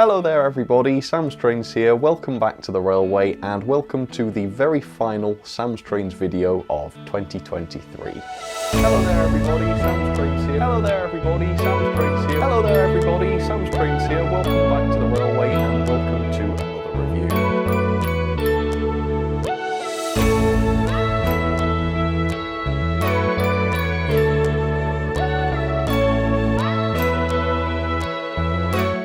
Hello there everybody, Sam's Trains here, welcome back to the railway and welcome to the very final Sam's Trains video of 2023. Hello there everybody, Sam's Trains here. Hello there everybody, Sam's Trains here. Hello there everybody, Sam's Trains here, welcome back to the railway and welcome to another review.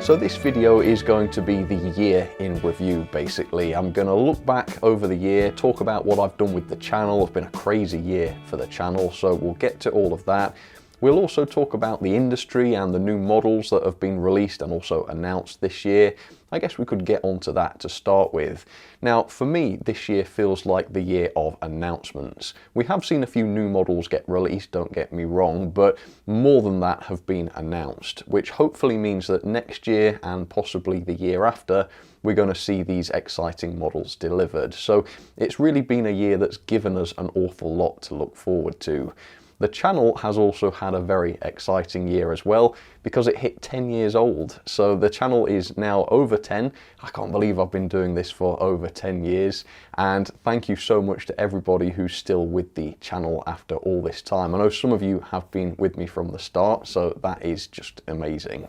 So this video is going to be the year in review basically. I'm going to look back over the year, talk about what I've done with the channel. It's been a crazy year for the channel, so we'll get to all of that. We'll also talk about the industry and the new models that have been released and also announced this year. I guess we could get onto that to start with. Now, for me, this year feels like the year of announcements. We have seen a few new models get released, don't get me wrong, but more than that have been announced, which hopefully means that next year and possibly the year after, we're going to see these exciting models delivered. So it's really been a year that's given us an awful lot to look forward to. The channel has also had a very exciting year as well because it hit 10 years old. So the channel is now over 10. I can't believe I've been doing this for over 10 years. And thank you so much to everybody who's still with the channel after all this time. I know some of you have been with me from the start, so that is just amazing.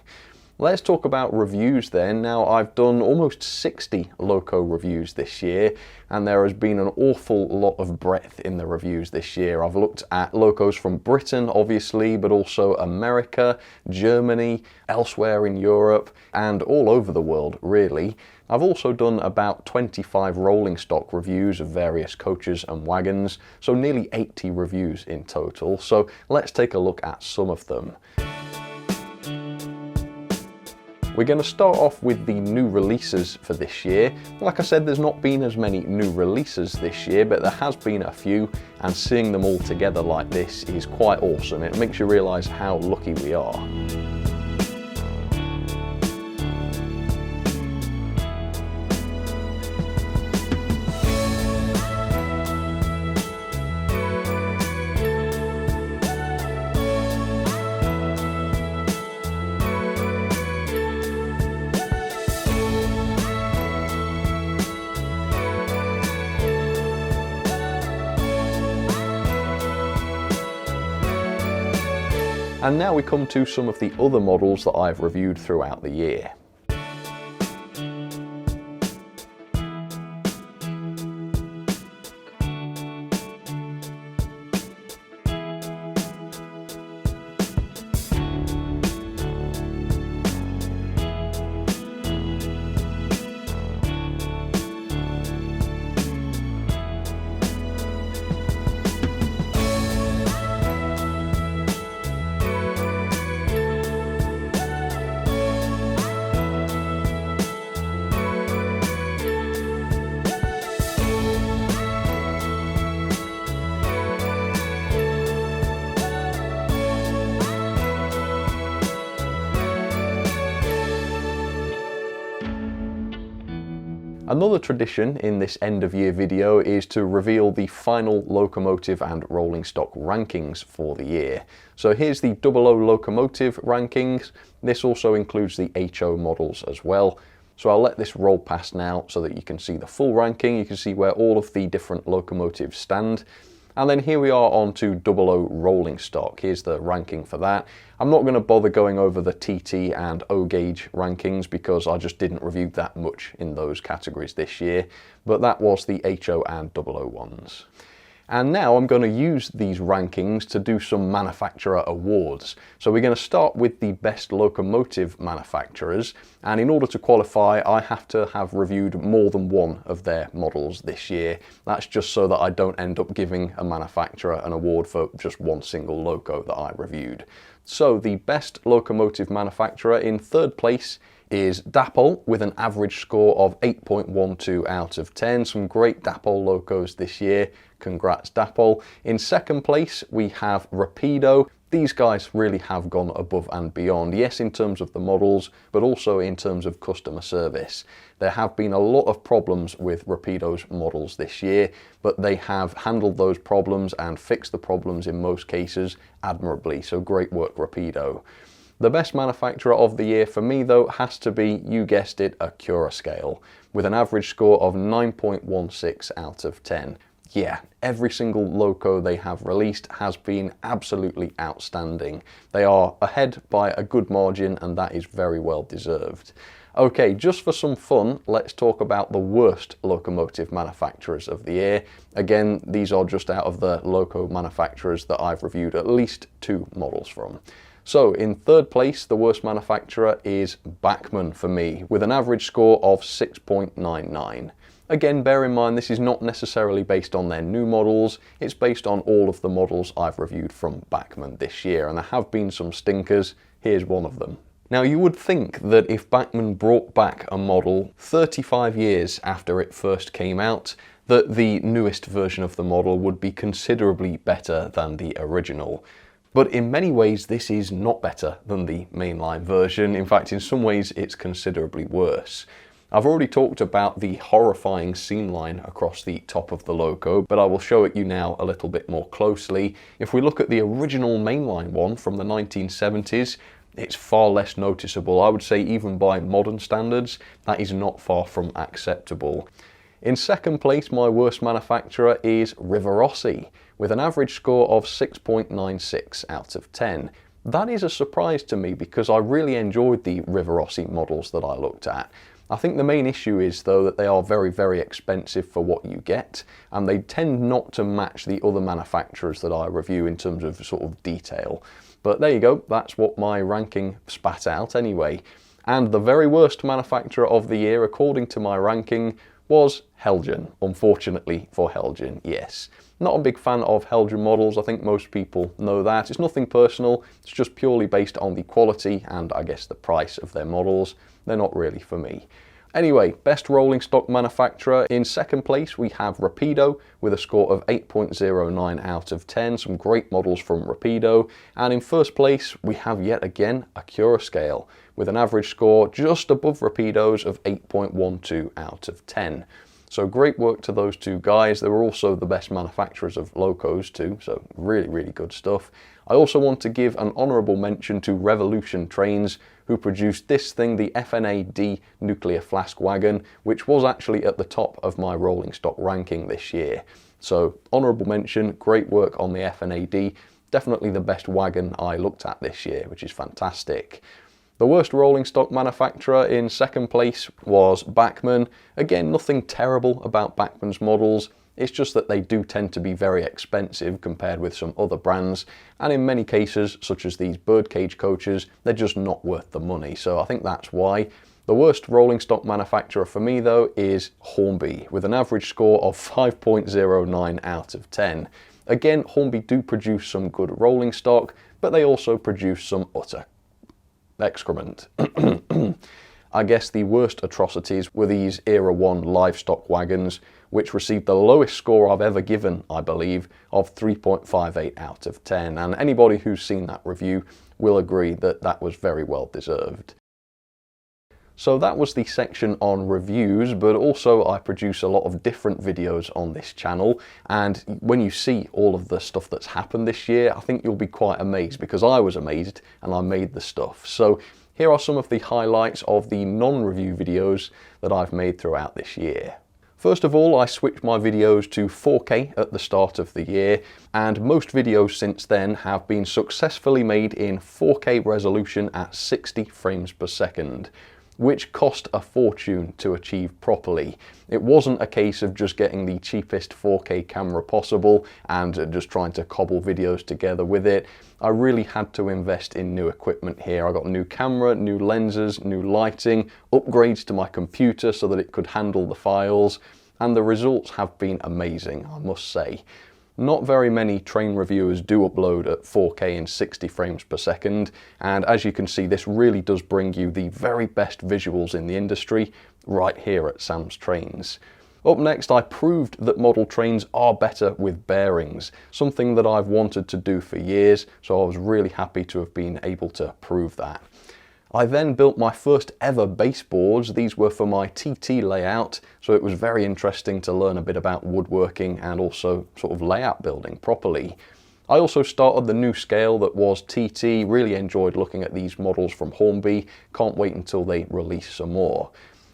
Let's talk about reviews then. Now, I've done almost 60 loco reviews this year, and there has been an awful lot of breadth in the reviews this year. I've looked at locos from Britain, obviously, but also America, Germany, elsewhere in Europe, and all over the world, really. I've also done about 25 rolling stock reviews of various coaches and wagons, so nearly 80 reviews in total. So let's take a look at some of them. We're going to start off with the new releases for this year. Like I said, there's not been as many new releases this year, but there has been a few, and seeing them all together like this is quite awesome. It makes you realise how lucky we are. And now we come to some of the other models that I've reviewed throughout the year. Another tradition in this end of year video is to reveal the final locomotive and rolling stock rankings for the year. So here's the 00 locomotive rankings. This also includes the HO models as well. So I'll let this roll past now so that you can see the full ranking. You can see where all of the different locomotives stand. And then here we are on to 00 rolling stock. Here's the ranking for that. I'm not going to bother going over the TT and O gauge rankings because I just didn't review that much in those categories this year, but that was the HO and 00 ones. And now I'm going to use these rankings to do some manufacturer awards. So we're going to start with the best locomotive manufacturers, and in order to qualify I have to have reviewed more than one of their models this year. That's just so that I don't end up giving a manufacturer an award for just one single loco that I reviewed. So the best locomotive manufacturer in third place is Dapol with an average score of 8.12 out of 10. Some great Dapol locos this year. Congrats Dapol. In second place we have Rapido. These guys really have gone above and beyond. Yes, in terms of the models, but also in terms of customer service. There have been a lot of problems with Rapido's models this year, but they have handled those problems and fixed the problems in most cases admirably. So great work, Rapido. The best manufacturer of the year for me though has to be, you guessed it, a Scale, with an average score of 9.16 out of 10. Yeah, every single loco they have released has been absolutely outstanding. They are ahead by a good margin, and that is very well deserved. Okay, just for some fun, let's talk about the worst locomotive manufacturers of the year. Again, these are just out of the loco manufacturers that I've reviewed at least 2 models from. So in third place, the worst manufacturer is Bachmann for me, with an average score of 6.99. Again, bear in mind this is not necessarily based on their new models, it's based on all of the models I've reviewed from Bachmann this year, and there have been some stinkers. Here's one of them. Now you would think that if Bachmann brought back a model 35 years after it first came out, that the newest version of the model would be considerably better than the original. But in many ways this is not better than the mainline version. In fact, in some ways it's considerably worse. I've already talked about the horrifying seam line across the top of the loco, but I will show it you now a little bit more closely. If we look at the original mainline one from the 1970s, it's far less noticeable. I would say even by modern standards, that is not far from acceptable. In second place, my worst manufacturer is Rivarossi, with an average score of 6.96 out of 10. That is a surprise to me because I really enjoyed the Rivarossi models that I looked at. I think the main issue is though that they are very, very expensive for what you get, and they tend not to match the other manufacturers that I review in terms of sort of detail. But there you go, that's what my ranking spat out anyway. And the very worst manufacturer of the year, according to my ranking, was Helgen, unfortunately for Helgen, yes. Not a big fan of Helgen models, I think most people know that. It's nothing personal, it's just purely based on the quality and I guess the price of their models. They're not really for me. Anyway, best rolling stock manufacturer. In second place we have Rapido with a score of 8.09 out of 10. Some great models from Rapido. And in first place we have yet again a Scale with an average score just above Rapido's of 8.12 out of 10. So great work to those 2 guys. They were also the best manufacturers of locos too, so really, really good stuff. I also want to give an honourable mention to Revolution Trains, who produced this thing, the FNA-D nuclear flask wagon, which was actually at the top of my rolling stock ranking this year. So honourable mention, great work on the FNA-D, definitely the best wagon I looked at this year, which is fantastic. The worst rolling stock manufacturer in second place was Bachmann. Again, nothing terrible about Bachmann's models, it's just that they do tend to be very expensive compared with some other brands, and in many cases, such as these birdcage coaches, they're just not worth the money, so I think that's why. The worst rolling stock manufacturer for me though is Hornby, with an average score of 5.09 out of 10. Again, Hornby do produce some good rolling stock, but they also produce some utter excrement. I guess the worst atrocities were these Era 1 livestock wagons, which received the lowest score I've ever given, I believe, of 3.58 out of 10. And anybody who's seen that review will agree that that was very well deserved. So that was the section on reviews, but also I produce a lot of different videos on this channel, and when you see all of the stuff that's happened this year, I think you'll be quite amazed, because I was amazed and I made the stuff. So here are some of the highlights of the non-review videos that I've made throughout this year. First of all, I switched my videos to 4K at the start of the year, and most videos since then have been successfully made in 4K resolution at 60 frames per second. Which cost a fortune to achieve properly. It wasn't a case of just getting the cheapest 4K camera possible and just trying to cobble videos together with it. I really had to invest in new equipment here. I got a new camera, new lenses, new lighting, upgrades to my computer so that it could handle the files, and the results have been amazing, I must say. Not very many train reviewers do upload at 4K in 60 frames per second, and as you can see, this really does bring you the very best visuals in the industry right here at Sam's Trains. Up next, I proved that model trains are better with bearings, something that I've wanted to do for years, so I was really happy to have been able to prove that. I then built my first ever baseboards. These were for my TT layout, so it was very interesting to learn a bit about woodworking and also sort of layout building properly. I also started the new scale that was TT, really enjoyed looking at these models from Hornby, can't wait until they release some more.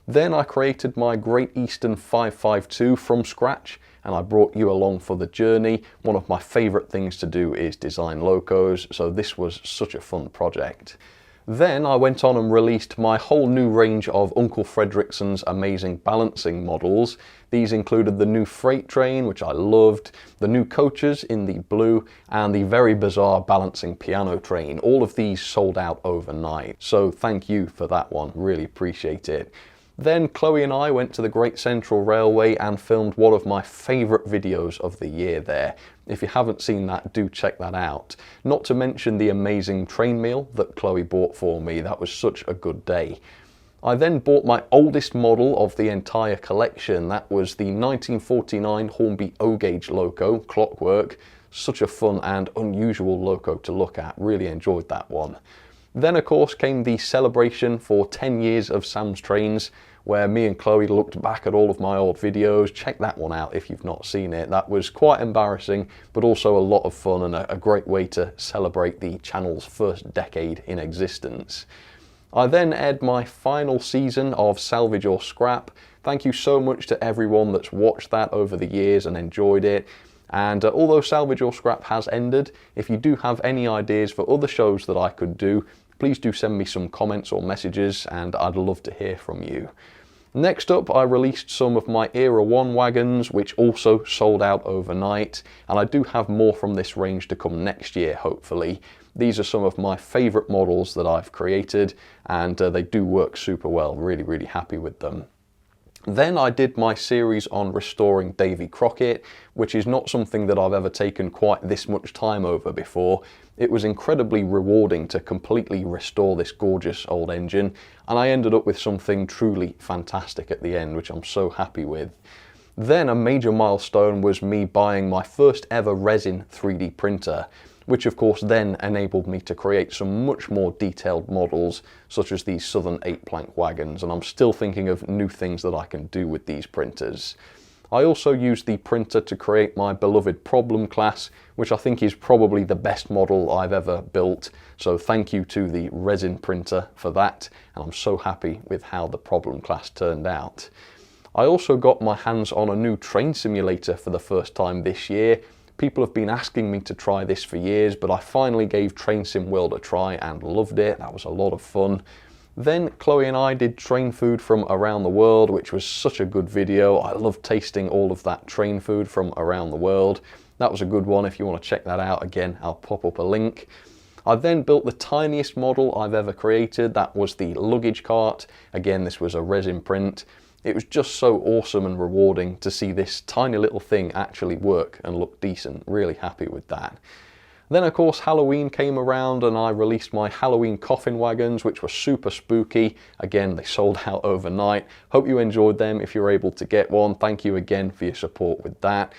Then I created my Great Eastern 552 from scratch, and I brought you along for the journey. One of my favourite things to do is design locos, so this was such a fun project. Then I went on and released my whole new range of Uncle Fredrickson's amazing balancing models. These included the new freight train, which I loved, the new coaches in the blue, and the very bizarre balancing piano train. All of these sold out overnight, so thank you for that one, really appreciate it. Then Chloe and I went to the Great Central Railway and filmed one of my favourite videos of the year there. If you haven't seen that, do check that out. Not to mention the amazing train meal that Chloe bought for me. That was such a good day. I then bought my oldest model of the entire collection. That was the 1949 Hornby O-Gauge loco, Clockwork. Such a fun and unusual loco to look at. Really enjoyed that one. Then of course came the celebration for 10 years of Sam's Trains, where me and Chloe looked back at all of my old videos. Check that one out if you've not seen it. That was quite embarrassing, but also a lot of fun and a great way to celebrate the channel's first decade in existence. I then aired my final season of Salvage or Scrap. Thank you so much to everyone that's watched that over the years and enjoyed it. And although Salvage or Scrap has ended, if you do have any ideas for other shows that I could do, please do send me some comments or messages and I'd love to hear from you. Next up, I released some of my Era 1 wagons, which also sold out overnight, and I do have more from this range to come next year, hopefully. These are some of my favourite models that I've created, and they do work super well. Really, really happy with them. Then I did my series on restoring Davy Crockett, which is not something that I've ever taken quite this much time over before. It was incredibly rewarding to completely restore this gorgeous old engine, and I ended up with something truly fantastic at the end, which I'm so happy with. Then a major milestone was me buying my first ever resin 3D printer, which of course then enabled me to create some much more detailed models, such as these Southern 8-plank wagons, and I'm still thinking of new things that I can do with these printers. I also used the printer to create my beloved Problem class, which I think is probably the best model I've ever built, so thank you to the resin printer for that, and I'm so happy with how the Problem class turned out. I also got my hands on a new train simulator for the first time this year. People have been asking me to try this for years, but I finally gave Train Sim World a try and loved it. That was a lot of fun. Then Chloe and I did train food from around the world, which was such a good video. I loved tasting all of that train food from around the world. That was a good one. If you want to check that out, again, I'll pop up a link. I then built the tiniest model I've ever created. That was the luggage cart. Again, this was a resin print. It was just so awesome and rewarding to see this tiny little thing actually work and look decent. Really happy with that. Then of course Halloween came around and I released my Halloween coffin wagons, which were super spooky. Again, they sold out overnight. Hope you enjoyed them if you're able to get one. Thank you again for your support with that.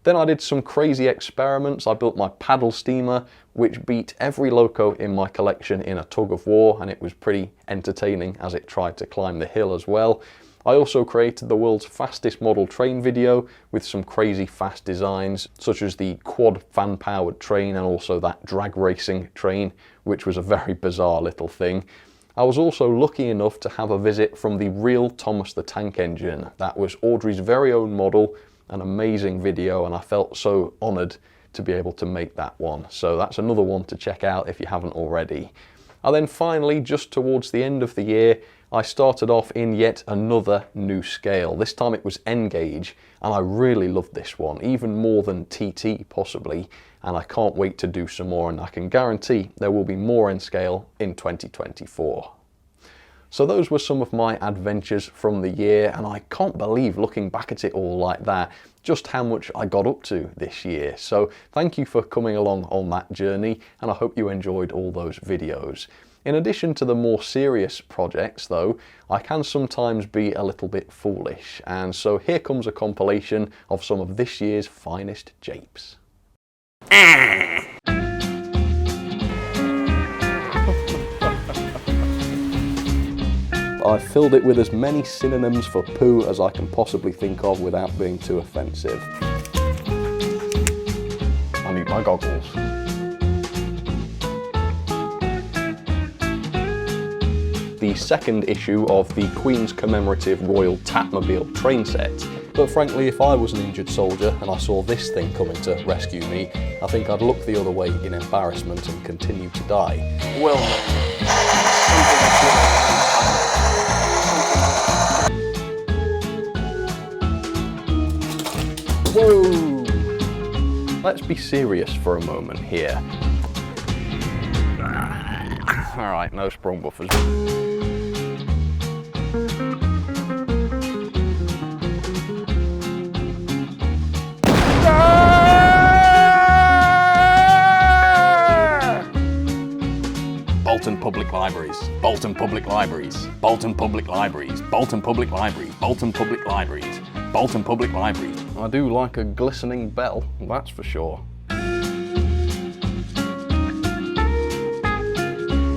Then I did some crazy experiments. I built my paddle steamer, which beat every loco in my collection in a tug of war, and it was pretty entertaining as it tried to climb the hill as well. I also created the world's fastest model train video with some crazy fast designs, such as the quad fan powered train and also that drag racing train, which was a very bizarre little thing. I was also lucky enough to have a visit from the real Thomas the Tank Engine. That was Audrey's very own model, an amazing video, and I felt so honoured to be able to make that one. So that's another one to check out if you haven't already. And then finally, just towards the end of the year, I started off in yet another new scale. This time it was N-Gauge, and I really loved this one, even more than TT possibly, and I can't wait to do some more, and I can guarantee there will be more N-Scale in 2024. So those were some of my adventures from the year, and I can't believe, looking back at it all like that, just how much I got up to this year. So thank you for coming along on that journey, and I hope you enjoyed all those videos. In addition to the more serious projects though, I can sometimes be a little bit foolish, and so here comes a compilation of some of this year's finest japes. I filled it with as many synonyms for poo as I can possibly think of without being too offensive. I need my goggles. The second issue of the Queen's Commemorative Royal Tatmobile train set. But frankly, if I was an injured soldier and I saw this thing coming to rescue me, I think I'd look the other way in embarrassment and continue to die. Well, whoa! Let's be serious for a moment here. Alright, no sprung buffers. Bolton Public Libraries, Bolton Public Libraries, Bolton Public Libraries, Bolton Public Libraries, Bolton Public Libraries, Bolton Public Libraries. I do like a glistening bell, that's for sure.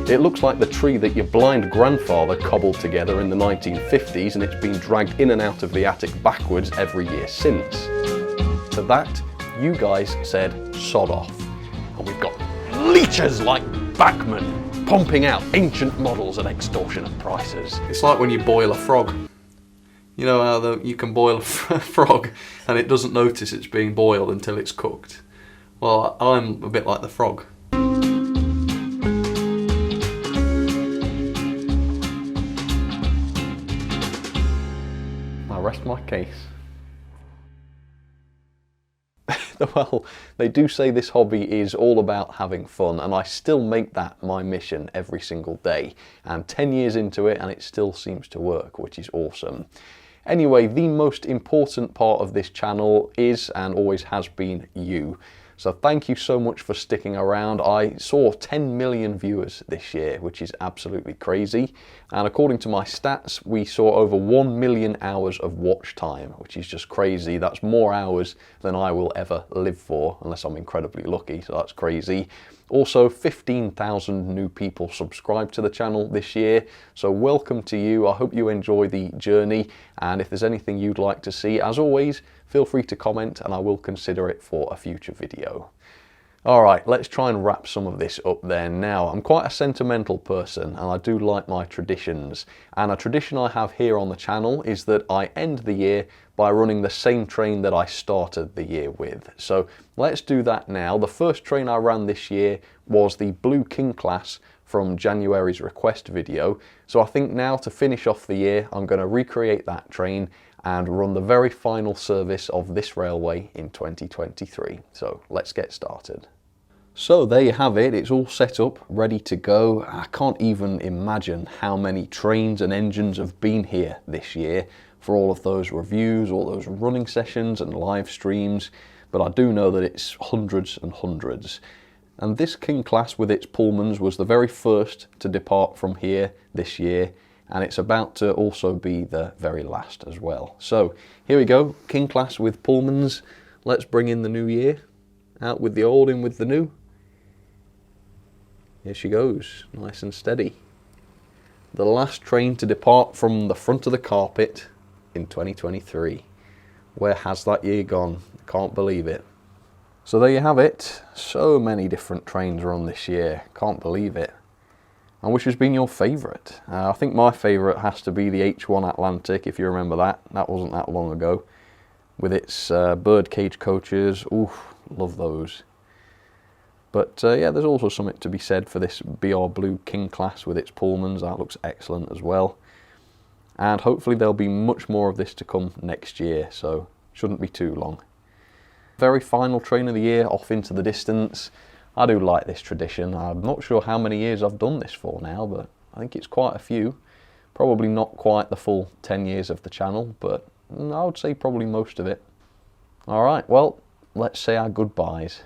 It looks like the tree that your blind grandfather cobbled together in the 1950s, and it's been dragged in and out of the attic backwards every year since. To that, you guys said sod off. And we've got leeches like Bachman pumping out ancient models at extortionate prices. It's like when you boil a frog. You know how you can boil a frog and it doesn't notice it's being boiled until it's cooked? Well, I'm a bit like the frog. I rest my case. Well, they do say this hobby is all about having fun, and I still make that my mission every single day. I'm 10 years into it and it still seems to work, which is awesome. Anyway, the most important part of this channel is and always has been you. So thank you so much for sticking around. I saw 10 million viewers this year, which is absolutely crazy. And according to my stats, we saw over 1 million hours of watch time, which is just crazy. That's more hours than I will ever live for, unless I'm incredibly lucky, so that's crazy. Also, 15,000 new people subscribed to the channel this year, so welcome to you. I hope you enjoy the journey, and if there's anything you'd like to see, as always, feel free to comment and I will consider it for a future video. Alright, let's try and wrap some of this up then. Now, I'm quite a sentimental person and I do like my traditions. And a tradition I have here on the channel is that I end the year by running the same train that I started the year with. So let's do that now. The first train I ran this year was the Blue King class from January's request video. So I think now to finish off the year, I'm going to recreate that train and run the very final service of this railway in 2023. So let's get started. So there you have it, it's all set up, ready to go. I can't even imagine how many trains and engines have been here this year for all of those reviews, all those running sessions and live streams, but I do know that it's hundreds and hundreds. And this King class with its Pullmans was the very first to depart from here this year, and it's about to also be the very last as well. So here we go, King class with Pullmans. Let's bring in the new year. Out with the old, in with the new. Here she goes, nice and steady. The last train to depart from the front of the carpet in 2023. Where has that year gone? Can't believe it. So there you have it. So many different trains run this year. Can't believe it. And which has been your favourite? I think my favourite has to be the H1 Atlantic, if you remember that. That wasn't that long ago. With its birdcage coaches. Ooh, love those. But yeah, there's also something to be said for this BR Blue King class with its Pullmans. That looks excellent as well. And hopefully there'll be much more of this to come next year, so shouldn't be too long. Very final train of the year, off into the distance. I do like this tradition. I'm not sure how many years I've done this for now, but I think it's quite a few. Probably not quite the full 10 years of the channel, but I would say probably most of it. Alright, well, let's say our goodbyes.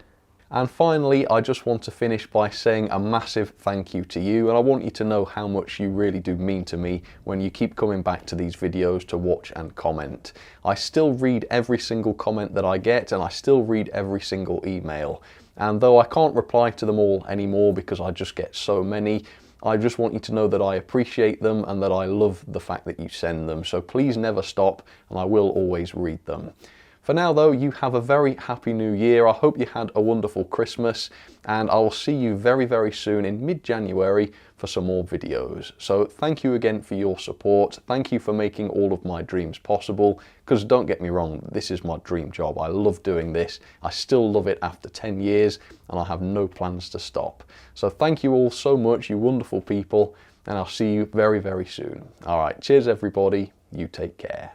And finally, I just want to finish by saying a massive thank you to you, and I want you to know how much you really do mean to me when you keep coming back to these videos to watch and comment. I still read every single comment that I get, and I still read every single email. And though I can't reply to them all anymore because I just get so many, I just want you to know that I appreciate them and that I love the fact that you send them. So please never stop, and I will always read them. For now though, you have a very happy new year. I hope you had a wonderful Christmas, and I will see you very, very soon in mid-January for some more videos. So thank you again for your support. Thank you for making all of my dreams possible, because don't get me wrong, this is my dream job. I love doing this. I still love it after 10 years, and I have no plans to stop. So thank you all so much, you wonderful people, and I'll see you very, very soon. All right, cheers everybody. You take care.